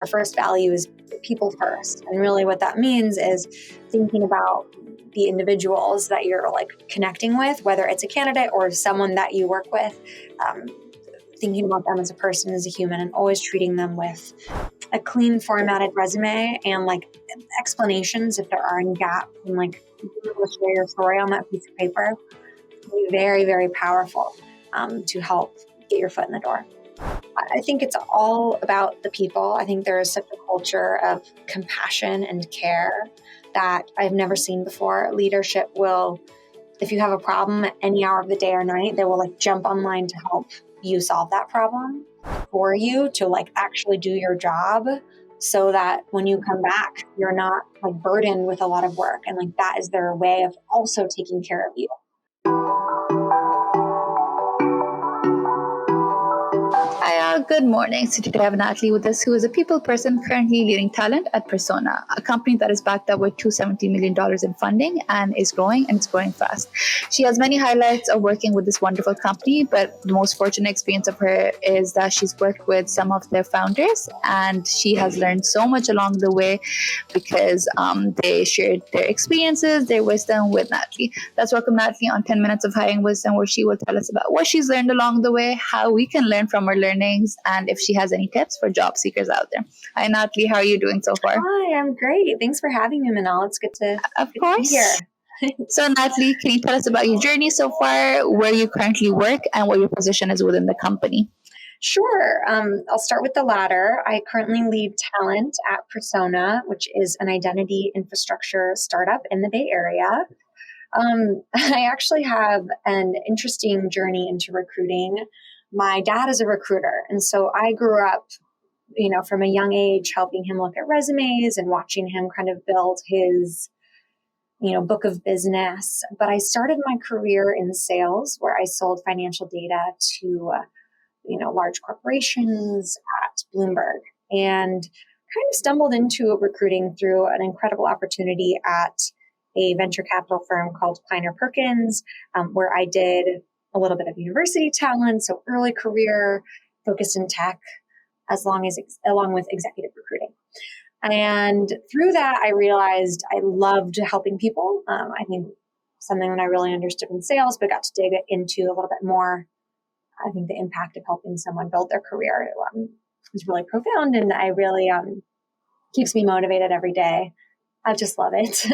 Our first value is people first. And really what that means is thinking about the individuals that you're like connecting with, whether it's a candidate or someone that you work with, thinking about them as a person, as a human, and always treating them with a clean formatted resume and like explanations if there are any gaps, and like share your story on that piece of paper. It can be very, very powerful to help get your foot in the door. I think it's all about the people. I think there is such a culture of compassion and care that I've never seen before. Leadership will, if you have a problem at any hour of the day or night, they will like jump online to help you solve that problem for you, to like actually do your job, so that when you come back, you're not like burdened with a lot of work. And like that is their way of also taking care of you. Hi, good morning. So today I have Natalie with us, who is a people person currently leading talent at Persona, a company that is backed up with $270 million in funding and is growing, and it's growing fast. She has many highlights of working with this wonderful company, but the most fortunate experience of her is that she's worked with some of their founders, and she has learned so much along the way because they shared their experiences, their wisdom with Natalie. Let's welcome Natalie on 10 Minutes of Hiring Wisdom, where she will tell us about what she's learned along the way, how we can learn from her learnings, and if she has any tips for job seekers out there. Hi, Natalie. How are you doing so far? Hi, I'm great. Thanks for having me, Manal. It's good to be here. So, Natalie, can you tell us about your journey so far, where you currently work, and what your position is within the company? Sure. I'll start with the latter. I currently lead talent at Persona, which is an identity infrastructure startup in the Bay Area. I actually have an interesting journey into recruiting. My dad is a recruiter, and so I grew up, from a young age, helping him look at resumes and watching him kind of build his, book of business. But I started my career in sales, where I sold financial data to, large corporations at Bloomberg, and kind of stumbled into recruiting through an incredible opportunity at a venture capital firm called Kleiner Perkins, where I did a little bit of university talent, so early career, focused in tech, along with executive recruiting. And through that, I realized I loved helping people. I think something that I really understood in sales, but got to dig into a little bit more. I think the impact of helping someone build their career was really profound, and I really keeps me motivated every day. I just love it.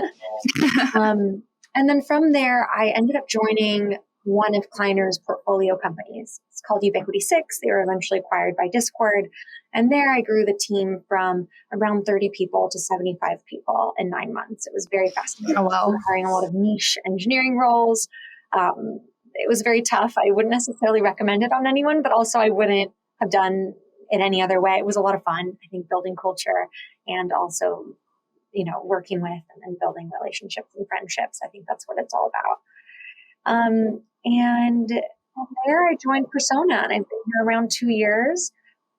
And then from there, I ended up joining one of Kleiner's portfolio companies. It's called Ubiquity 6. They were eventually acquired by Discord. And there I grew the team from around 30 people to 75 people in 9 months. It was very fascinating. Oh, wow. Hiring a lot of niche engineering roles. It was very tough. I wouldn't necessarily recommend it on anyone, but also I wouldn't have done it any other way. It was a lot of fun, I think, building culture and also, working with and building relationships and friendships. I think that's what it's all about. And from there, I joined Persona, and I've been here around 2 years.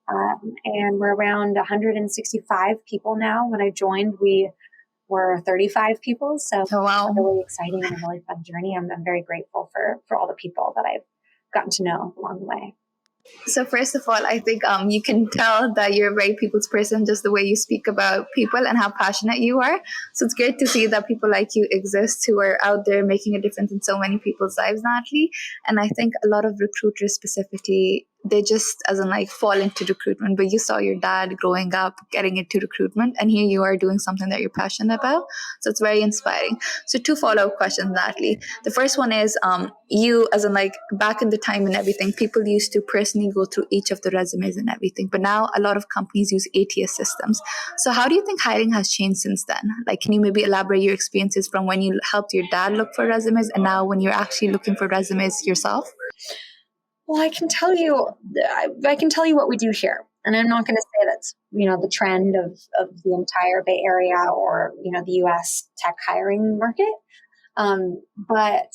And we're around 165 people now. When I joined, we were 35 people. So It's a really exciting and a really fun journey. I'm very grateful for all the people that I've gotten to know along the way. So first of all, I think you can tell that you're a very people's person, just the way you speak about people and how passionate you are. So it's great to see that people like you exist who are out there making a difference in so many people's lives, Natalie. And I think a lot of recruiters specifically, they just fall into recruitment, but you saw your dad growing up getting into recruitment, and here you are doing something that you're passionate about. So it's very inspiring. So 2 follow-up questions, Natalie. The first one is you, back in the time and everything, people used to personally go through each of the resumes and everything, but now a lot of companies use ATS systems. So how do you think hiring has changed since then? Can you maybe elaborate your experiences from when you helped your dad look for resumes and now when you're actually looking for resumes yourself? Well, I can tell you what we do here. And I'm not going to say that's, the trend of the entire Bay Area or, the US tech hiring market. But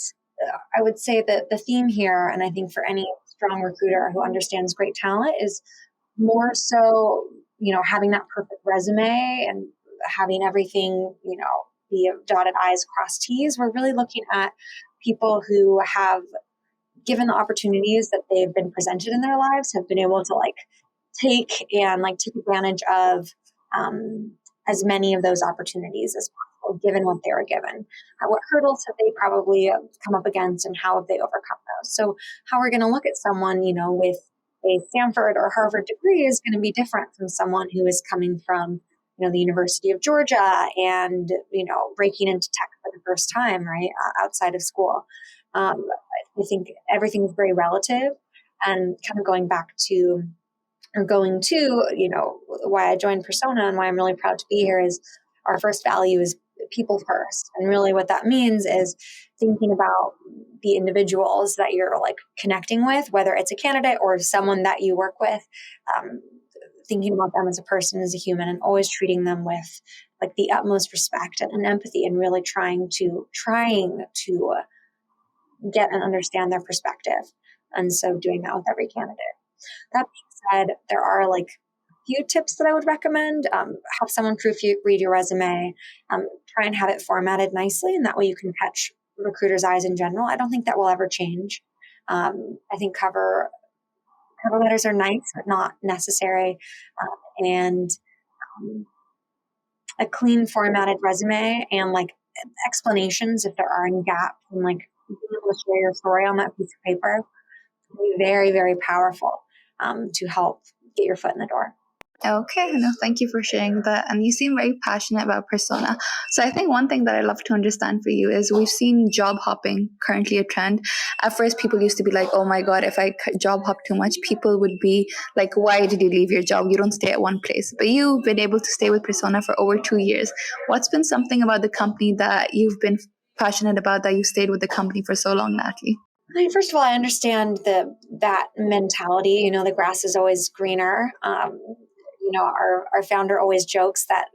I would say that the theme here, and I think for any strong recruiter who understands great talent, is more so, having that perfect resume and having everything, be dotted I's, crossed T's. We're really looking at people who have, given the opportunities that they've been presented in their lives, have been able to take advantage of as many of those opportunities as possible, given what they were given. What hurdles have they probably come up against, and how have they overcome those? So how we're going to look at someone, with a Stanford or Harvard degree is going to be different from someone who is coming from, the University of Georgia and, breaking into tech for the first time, right, outside of school. I think everything is very relative, and kind of going to, why I joined Persona and why I'm really proud to be here is our first value is people first. And really what that means is thinking about the individuals that you're like connecting with, whether it's a candidate or someone that you work with, thinking about them as a person, as a human, and always treating them with like the utmost respect and empathy, and really trying to get and understand their perspective. And so doing that with every candidate. That being said, there are like a few tips that I would recommend. Have someone proofread your resume. Try and have it formatted nicely, and that way you can catch recruiters' eyes in general. I don't think that will ever change. I think cover letters are nice, but not necessary. And a clean formatted resume and like explanations if there are any gaps, and like being able to share your story on that piece of paper will be very, very powerful to help get your foot in the door. Okay, no, thank you for sharing that. And you seem very passionate about Persona. So I think one thing that I love to understand for you is we've seen job hopping currently a trend. At first, people used to be like, oh my God, if I job hop too much, people would be like, why did you leave your job? You don't stay at one place. But you've been able to stay with Persona for over 2 years. What's been something about the company that you've been passionate about, that you stayed with the company for so long, Natalie? First of all, I understand that mentality. The grass is always greener. Our founder always jokes that,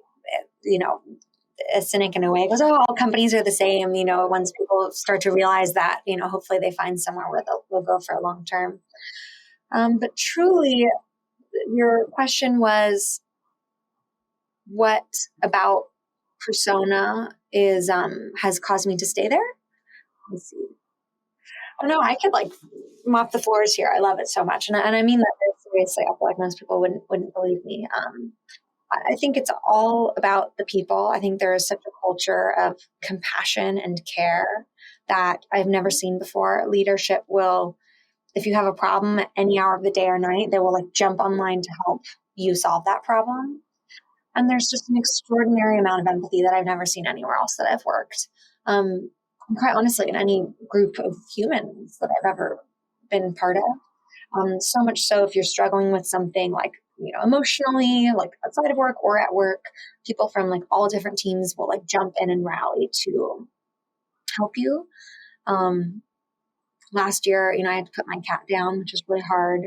a cynic in a way goes, oh, all companies are the same. Once people start to realize that, hopefully they find somewhere where they'll go for a long term. But truly, your question was, what about Persona has caused me to stay there? Let's see. Oh no, I could like mop the floors here. I love it so much, and I mean that very seriously. I feel like most people wouldn't believe me. I think it's all about the people. I think there is such a culture of compassion and care that I've never seen before. Leadership will, if you have a problem at any hour of the day or night, they will like jump online to help you solve that problem. And there's just an extraordinary amount of empathy that I've never seen anywhere else that I've worked. Quite honestly, in any group of humans that I've ever been part of. So much so if you're struggling with something like, emotionally, like outside of work or at work, people from like all different teams will like jump in and rally to help you. Last year, I had to put my cat down, which is really hard.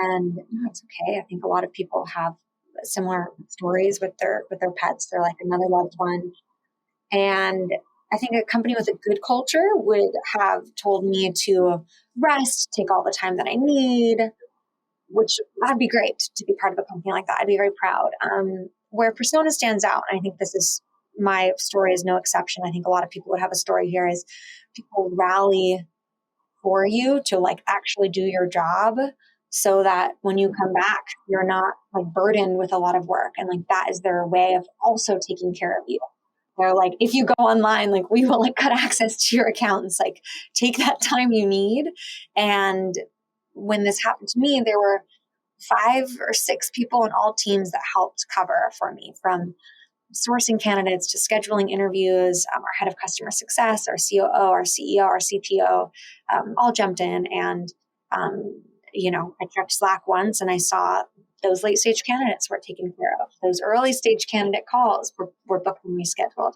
And it's okay. I think a lot of people have similar stories with their pets. They're like another loved one. And I think a company with a good culture would have told me to rest, take all the time that I need, which that'd be great to be part of a company like that. I'd be very proud. Where Persona stands out, and I think my story is no exception. I think a lot of people would have a story here, is people rally for you to like actually do your job, so that when you come back, you're not like burdened with a lot of work. And like that is their way of also taking care of you. They're like, if you go online, like we will like cut access to your accountants, like take that time you need. And when this happened to me, there were 5 or 6 people in all teams that helped cover for me, from sourcing candidates to scheduling interviews. Our head of customer success, our COO, our CEO, our CTO, all jumped in. And, I checked Slack once and I saw those late stage candidates were taken care of. Those early stage candidate calls were booked and rescheduled.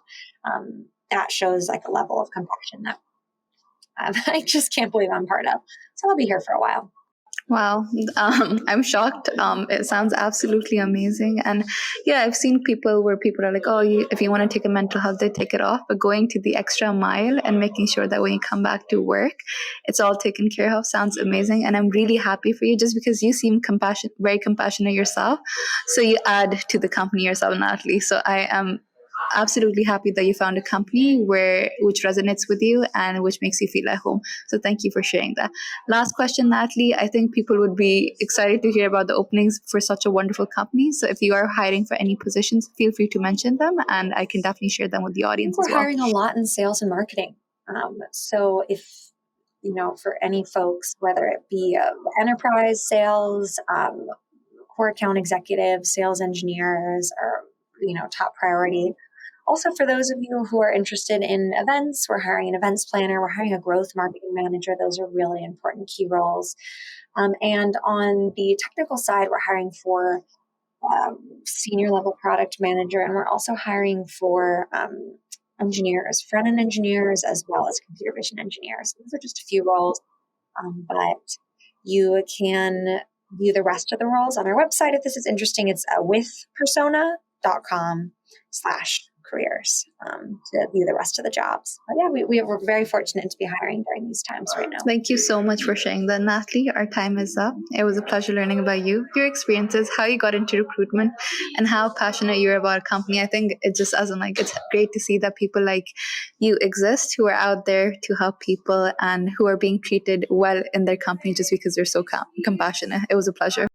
That shows like a level of compassion that I just can't believe I'm part of. So I'll be here for a while. Wow, I'm shocked. It sounds absolutely amazing. And yeah, I've seen people where people are like, oh, if you want to take a mental health day, take it off. But going to the extra mile and making sure that when you come back to work, it's all taken care of sounds amazing. And I'm really happy for you, just because you seem very compassionate yourself. So you add to the company yourself, Natalie. So I am absolutely happy that you found a company which resonates with you and which makes you feel at home. So thank you for sharing that. Last question, Natalie. I think people would be excited to hear about the openings for such a wonderful company. So if you are hiring for any positions, feel free to mention them, and I can definitely share them with the audience as We're well. hiring a lot in sales and marketing. So if, for any folks, whether it be enterprise sales, core account executives, sales engineers are, top priority. Also, for those of you who are interested in events, we're hiring an events planner, we're hiring a growth marketing manager. Those are really important key roles. And on the technical side, we're hiring for senior level product manager, and we're also hiring for engineers, front-end engineers, as well as computer vision engineers. Those are just a few roles, but you can view the rest of the roles on our website. If this is interesting, it's withpersona.com/careers to view the rest of the jobs. But yeah, we're very fortunate to be hiring during these times right now. Thank you so much for sharing that, Natalie. Our time is up. It was a pleasure learning about you, your experiences, how you got into recruitment, and how passionate you're about a company. I think it's great to see that people like you exist who are out there to help people and who are being treated well in their company just because they're so compassionate. It was a pleasure.